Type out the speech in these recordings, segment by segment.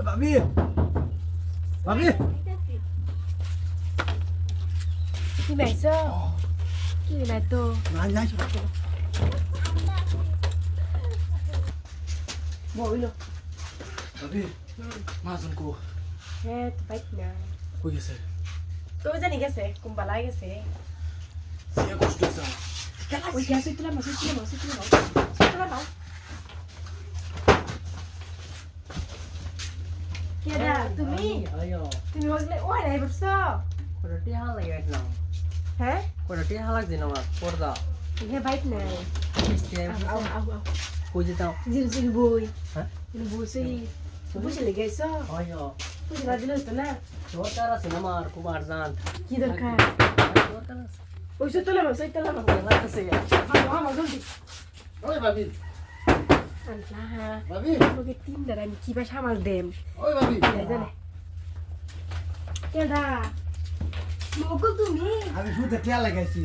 ভাবি ভাবি কি নাইছো কি নাই তো নাই নাই বইলো ভাবি মাজন কো হ্যাঁ তো বাইক না কই গেছে তো জানি গেছে কুম্বালাই গেছে সে কষ্ট হইছে ওই গ্যাস তুলা মাছ কেডা তুমি ayo তুমি হইলে ওই নাই বসছো kono ti hala gaislam হ্যাঁ kono ti hala dino ma porda হ্যাঁ বাইক নাই system আও আও আও puji tau জিল বই ha বই সেই বুঝে লেগেছো ayo বুঝে না দিলে হতো না dotara sinama ar kumar jan কি দরকার dotara ওই সব তোলা মাছ ওই তোলা মাছ la kase ya আমার জলদি ওই ভাবি আল্লাহ ভাবি তোকে তিন দাঁড়া আমি কি ভাষা আমার দেম ওই ভাবি জানে কেডা মকল তুমি আমি শুধু টিয়া লাগাইছি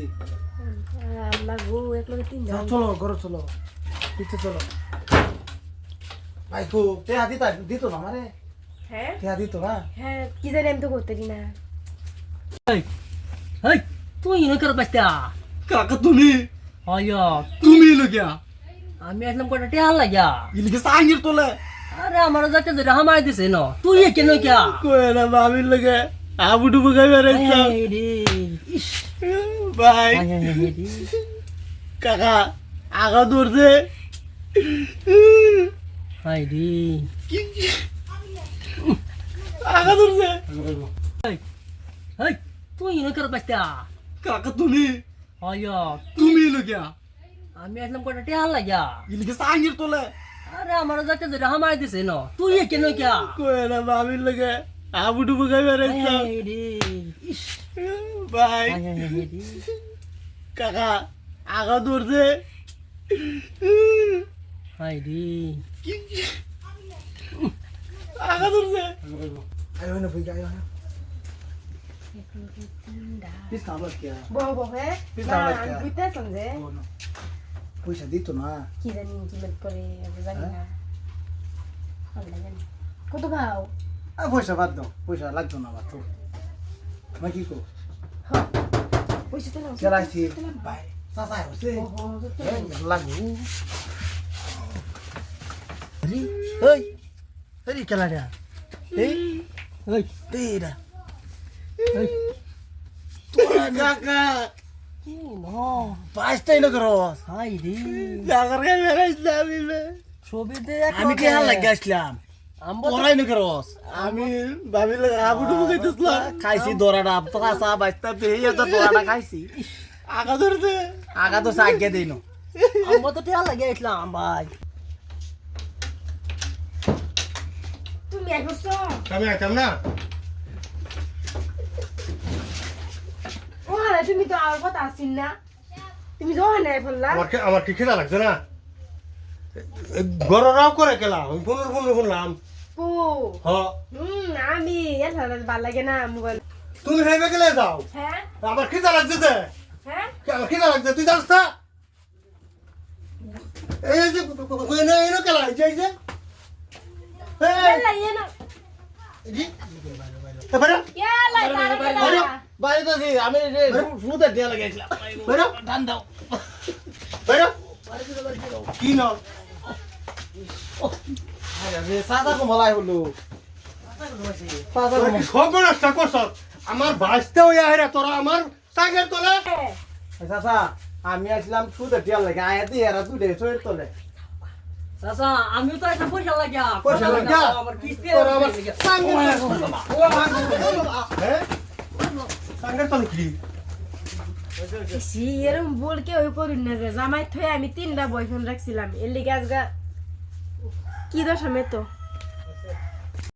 আল্লাহ গো এক লগে তিন দাঁড়া চলো ঘরে চলো দিতে চলো ভাই কো টিয়া দিত না আমারে হ্যাঁ টিয়া দিত না হ্যাঁ কি জানি আমি তো করতে দিই না hey hey tu ini kar pasta কাকা তুমি ayo তুমি লগিয়া আমি আসলাম kono ti hala ya Ilkay সাঙ্গির তোলে আরে আমার যাতে ধরে হামাই দিছে ন তুই কেন কিয়া কই না ভাবির লগে আবুডু বগাই বেরাইছা এই রে ইস ভাই আয় আয় রে কাকা আগা দৌড়ছে হাই রে আগা দৌড়ছে হেই তুই ইনো কর পাস্তা কাকা তুমি আয়া তুমি লগিয়া আমি আসলাম কোটা টেহাল লাগা ইলকে সাঙ্গির তোলে আরে আমার যাতে ধরে হামাই দিছে ন তুই কেন কিয়া কই না ভাবির লগে আবুডু বগাই বেরাইছা এই রে ইস ভাই আয় আয় রে কাকা আগা দৌড়ছে হাই রে আগা দৌড়ছে আয়ো না বুঝা আয়ো না এক লগে তিন দাঁড়া পিস খাবার কিয়া বহ বহ হ্যাঁ পিস না খাবার কিয়া বুঝতে সমঝে পয়সা দিত না কি জানি কি মত করে আমি জানি না আল্লাহ জানি কত খাও পয়সা বাদ দাও পয়সা লাগতো না বাদ তো মই কি কো হ্যাঁ পয়সা তো নাও কেলাইছি ভাই চাচা হইছে লাগু রি ওই রি কেলাডা এই ওই তেরা এই তোরা কাকা কি ন পাঁচটাই না করস হাই রে জাগার কে বেরাইছিলাম ছবিতে আমি কে হাল লাগি আসলাম আমবো তোরাই না করস আমি ভাবি লাগা আবুডু বগাইতেছলাম খাইছি দরাটা পাঁচা বাইস্তা পেয়ে তো দরাটা খাইছি আগা ধরতে আগা তো সাইকে দেই না আমবো তো টেহাল লাগা ইসলাম ভাই তুমি এক বছর আমি আইতাম না ও হালা তুমি তো আর কথা আসিন না তুমি যাও না ফেললা আমার কি খিদা লাগছে না গররাও করে গেলাম আমি শুনলাম ও হ আমি এর হালা ভাল লাগে না মোবাইল তুমি হেবে গেলে যাও হ্যাঁ আমার খিদা লাগছে যে হ্যাঁ আমার খিদা লাগছে তুই জানিস না এই যে এনে কেলা এই যে ইয়ালা ইয়ালা বেরো ইয়ালা ইয়ালা বাইরে তো আমি শুতে দিয়া লাগাইছিলাম বেরো ধান দাও বেরো কি না আরে সাদা কো মলাই হলো সাদা তোরা কি সব নষ্ট করছ আমার বাঁচতে হয়ে আহে তোরা আমার সাগের তোলে চাচা আমি আসলাম শুতে দিয়া লাগে আয়া দিয়ে এরা দুধে সইর তোলে চাচা আমিও তো একটা পয়সা লাগা পয়সা লাগা? আমার কিস্তি তোরা আমার হ্যাঁ সাগের তোলে কি এরম বল কে ওই করুন না যে জামাই থয়ে আমি 3টা বয়ফ্রেন্ড রাখছিলাম এর লিগে আজগা কি দশা মে তো